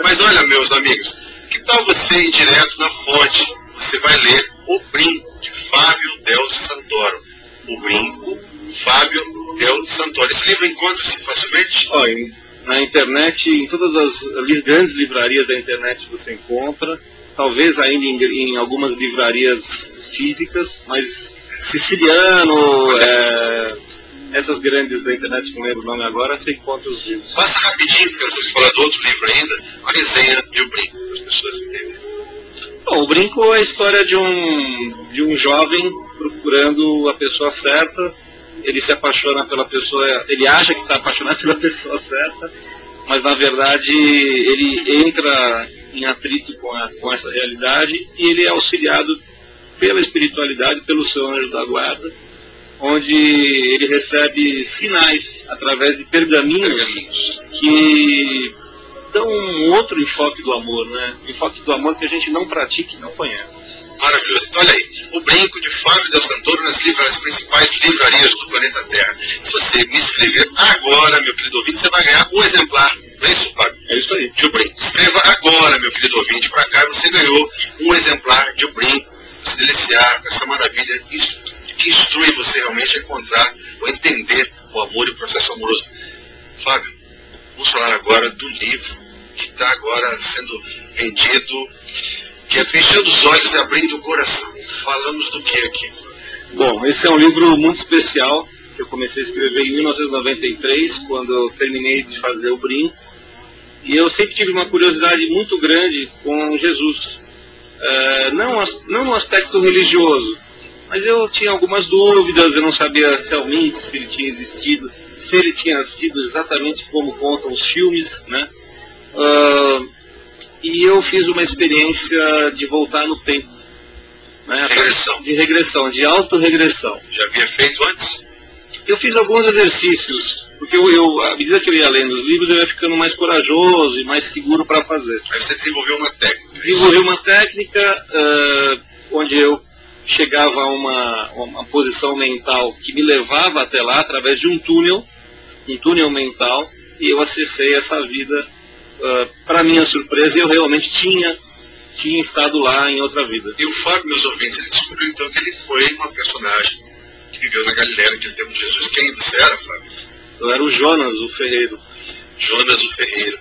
Mas olha, meus amigos, que tal você ir direto na fonte? Você vai ler O Brinco, de Fábio Del Santoro. O Brinco, Fábio Del Santoro. Esse livro encontra-se facilmente? Na internet, em todas as grandes livrarias da internet você encontra, talvez ainda em algumas livrarias físicas, mas Siciliano, essas grandes da internet, não lembro o nome agora, você encontra os livros. Passa rapidinho, porque nós vamos falar do outro livro ainda, a resenha de O Brinco, para as pessoas entenderem. Bom, O Brinco é a história de um jovem procurando a pessoa certa. Ele se apaixona pela pessoa, ele acha que está apaixonado pela pessoa certa, mas na verdade ele entra em atrito com essa realidade e ele é auxiliado pela espiritualidade, pelo seu anjo da guarda, onde ele recebe sinais através de pergaminhos que dão um outro enfoque do amor, né? Enfoque do amor que a gente não pratica e não conhece. Maravilhoso. Então, olha aí, O Brinco, de Fábio Del Santoro, nas principais livrarias do planeta Terra. Se você me inscrever agora, meu querido ouvinte, você vai ganhar um exemplar. Não é isso, Fábio? É isso aí. De O Brinco. Escreva agora, meu querido ouvinte, para cá, você ganhou um exemplar de O Brinco. Se deliciar com essa maravilha que instrui você realmente a encontrar ou entender o amor e o processo amoroso. Fábio, vamos falar agora do livro que está agora sendo vendido, que é Fechando os Olhos e Abrindo o Coração. Falamos do que aqui? Bom, esse é um livro muito especial, que eu comecei a escrever em 1993, quando eu terminei de fazer O Brinco. E eu sempre tive uma curiosidade muito grande com Jesus. Não no aspecto religioso, mas eu tinha algumas dúvidas, eu não sabia realmente se ele tinha existido, se ele tinha sido exatamente como contam os filmes, né? E eu fiz uma experiência de voltar no tempo, né? De regressão, de autorregressão. Já havia feito antes? Eu fiz alguns exercícios, porque à medida que eu ia lendo os livros, eu ia ficando mais corajoso e mais seguro para fazer. Aí você desenvolveu uma técnica. Desenvolvi uma técnica onde eu chegava a uma posição mental que me levava até lá através de um túnel mental, e eu acessei essa vida. Para minha surpresa, eu realmente tinha estado lá em outra vida. E o Fábio, meus ouvintes, ele descobriu então que ele foi uma personagem que viveu na Galileia naquele tempo de Jesus. Quem você era, Fábio? Eu era o Jonas, o ferreiro. Jonas, o ferreiro.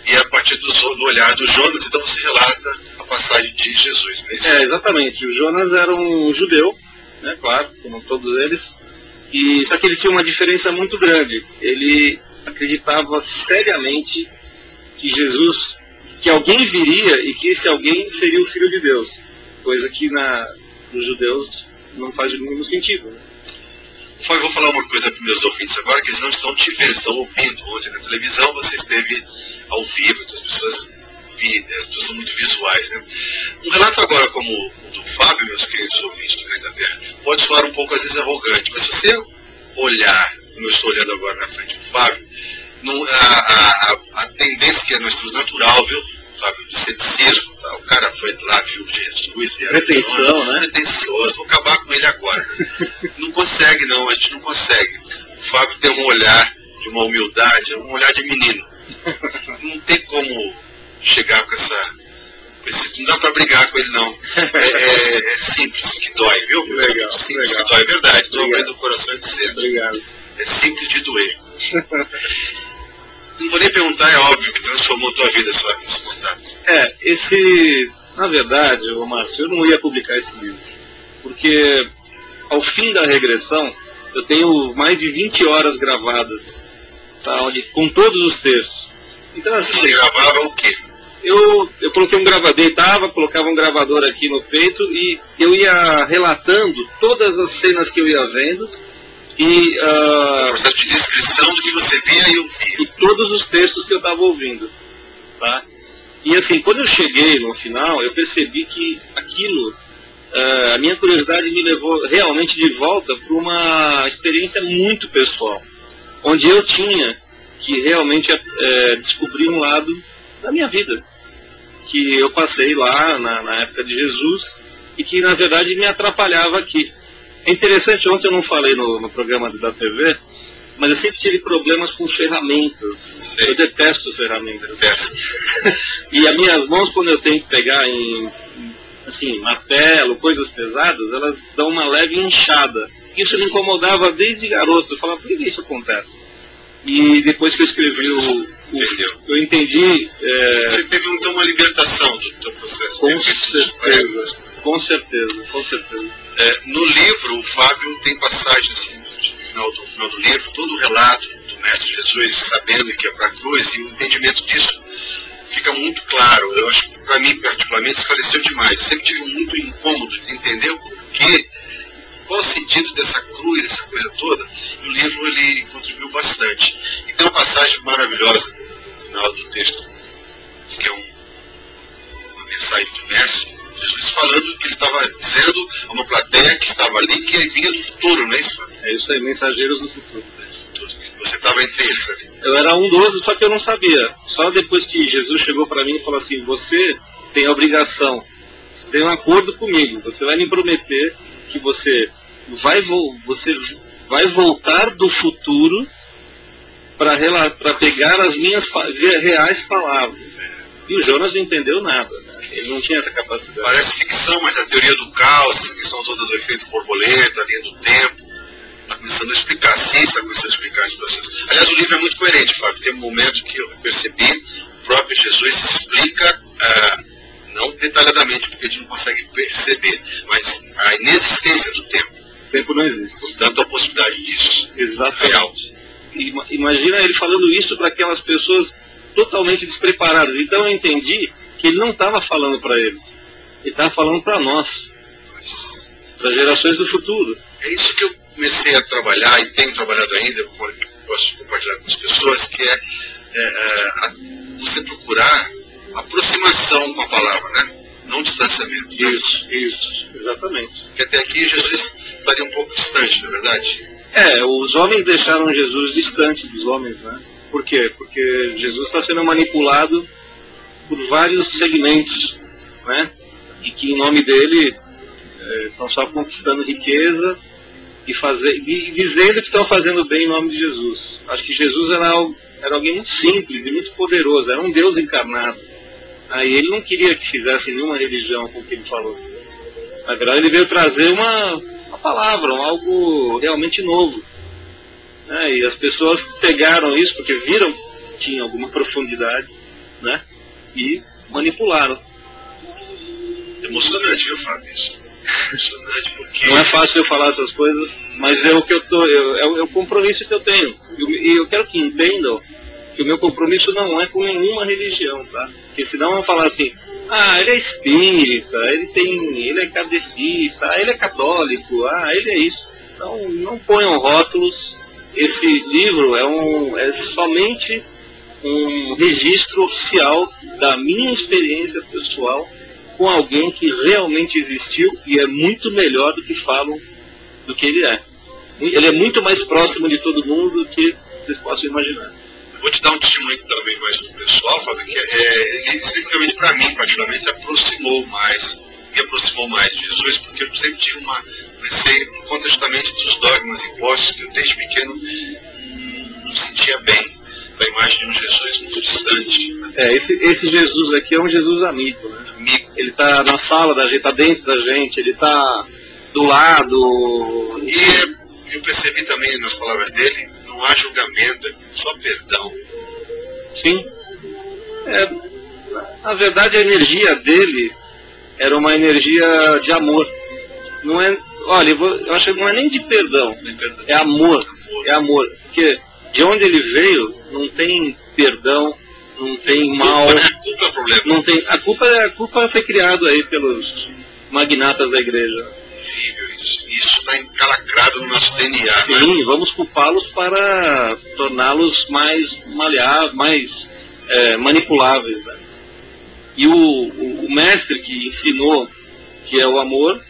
E a partir do olhar do Jonas, então você relata a passagem de Jesus, não é isso? Exatamente. O Jonas era um judeu, né, claro, como todos eles. Só que ele tinha uma diferença muito grande. Ele acreditava seriamente que alguém viria e que esse alguém seria o Filho de Deus. Coisa que nos judeus não faz nenhum sentido, né? Eu vou falar uma coisa para os meus ouvintes agora, que eles não estão te vendo, estão ouvindo. Ontem na televisão você esteve ao vivo, então as pessoas são muito visuais, né? Um relato agora como o do Fábio, meus queridos ouvintes do Planeta Terra, pode soar um pouco às vezes arrogante, mas se você olhar, como eu estou olhando agora na frente do Fábio, a tendência que nós temos natural, viu, Fábio, de ceticismo, tá? O cara foi lá, viu Jesus, pretensão, né? Pretencioso, vou acabar com ele agora. Não consegue não, a gente não consegue. O Fábio tem um olhar de uma humildade, um olhar de menino. Não tem como chegar com esse, não dá pra brigar com ele não. É simples que dói, viu? Legal, simples legal. Que dói, é verdade. Estou abrindo o coração e dizendo. Obrigado. É simples de doer. Não vou nem perguntar, é óbvio que transformou a tua vida esse contato. Na verdade, Márcio, eu não ia publicar esse livro, porque ao fim da regressão, eu tenho mais de 20 horas gravadas, tá, com todos os textos. Então, assim, você gravava o quê? Eu coloquei um gravador, colocava um gravador aqui no peito e eu ia relatando todas as cenas que eu ia vendo. O processo de descrição do que você via e ouvia. E todos os textos que eu estava ouvindo. Tá? E assim, quando eu cheguei no final, eu percebi que aquilo, a minha curiosidade me levou realmente de volta para uma experiência muito pessoal. Onde eu tinha que realmente descobrir um lado da minha vida. Que eu passei lá na época de Jesus e que na verdade me atrapalhava aqui. É interessante, ontem eu não falei no programa da TV, Mas eu sempre tive problemas com ferramentas. Sim. Eu detesto ferramentas. E as minhas mãos, quando eu tenho que pegar em assim, martelo, coisas pesadas, elas dão uma leve inchada. Isso me incomodava desde garoto. Eu falava, por que isso acontece? E depois que eu escrevi eu entendi... Você teve então uma libertação do teu processo. Com certeza. No livro, o Fábio tem passagens assim, no final do livro, todo o relato do Mestre Jesus sabendo que é para a cruz, e o entendimento disso fica muito claro. Eu acho que para mim, particularmente, esclareceu demais. Eu sempre tive muito incômodo de entender o porquê, qual o sentido dessa cruz, essa coisa toda. E o livro ele contribuiu bastante. E tem uma passagem maravilhosa no final do texto, que é uma mensagem do Mestre Jesus falando que ele estava dizendo a uma plateia que estava ali que ele vinha do futuro, não é isso? É isso aí, mensageiros do futuro. Você estava entre eles ali. Eu era um dos, só que eu não sabia. Só depois que Jesus chegou para mim e falou assim, você tem a obrigação, você tem um acordo comigo, você vai me prometer que você vai voltar do futuro para pegar as minhas reais palavras. E o Jonas não entendeu nada, né? Ele não tinha essa capacidade. Parece ficção, mas a teoria do caos, a questão toda do efeito borboleta, a linha do tempo, está começando a explicar, a ciência está começando a explicar esse processo. Aliás, o livro é muito coerente, Fábio. Tem um momento que eu percebi, o próprio Jesus explica, não detalhadamente, porque a gente não consegue perceber, mas a inexistência do tempo. O tempo não existe. Portanto, a possibilidade disso. Exatamente. Real. Imagina ele falando isso para aquelas pessoas totalmente despreparadas. Então eu entendi que ele não estava falando para eles. Ele estava falando para nós. Para gerações do futuro. É isso que eu comecei a trabalhar e tenho trabalhado ainda, posso compartilhar com as pessoas, que é você procurar aproximação com a palavra, né? Não distanciamento. Isso, exatamente. Porque até aqui Jesus estaria um pouco distante, não é verdade? Os homens deixaram Jesus distante dos homens, né? Por quê? Porque Jesus está sendo manipulado por vários segmentos, né? E que em nome dele estão só conquistando riqueza e dizendo que estão fazendo bem em nome de Jesus. Acho que Jesus era alguém muito simples e muito poderoso, era um Deus encarnado. Aí ele não queria que fizesse nenhuma religião com o que ele falou. Na verdade ele veio trazer uma palavra, algo realmente novo. E as pessoas pegaram isso porque viram que tinha alguma profundidade, né? E manipularam. Emocionante, viu, Fábio? Emocionante porque... Não é fácil eu falar essas coisas, mas é o compromisso que eu tenho. E eu quero que entendam que o meu compromisso não é com nenhuma religião, tá? Porque senão vão falar assim, ele é espírita, ele é kardecista, ele é católico, ele é isso. Então não ponham rótulos. Esse livro é somente um registro oficial da minha experiência pessoal com alguém que realmente existiu e é muito melhor do que falam do que ele é. Ele é muito mais próximo de todo mundo do que vocês possam imaginar. Eu vou te dar um testemunho também mais do pessoal, Fábio, que especificamente para mim, particularmente, me aproximou mais de Jesus, porque eu sempre tive comecei por conta justamente dos dogmas impostos, que eu desde pequeno não sentia bem da imagem de um Jesus muito distante. Esse Jesus aqui é um Jesus amigo, né? Amigo. Ele está na sala da gente, está dentro da gente, ele está do lado. E eu percebi também nas palavras dele, não há julgamento, é só perdão. Sim. Na verdade a energia dele era uma energia de amor. Não é, olha, eu acho que não é nem de perdão, é amor. É amor. Porque de onde ele veio não tem perdão, não tem mal. A culpa é o problema. Não tem, a culpa foi criada aí pelos magnatas da igreja. Isso está encalacrado no nosso DNA. Sim, né? Vamos culpá-los para torná-los mais maleáveis, mais manipuláveis. Né? E o mestre que ensinou que é o amor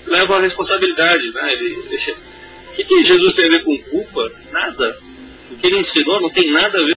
leva a responsabilidade. Né? O que Jesus tem a ver com culpa? Nada. O que ele ensinou não tem nada a ver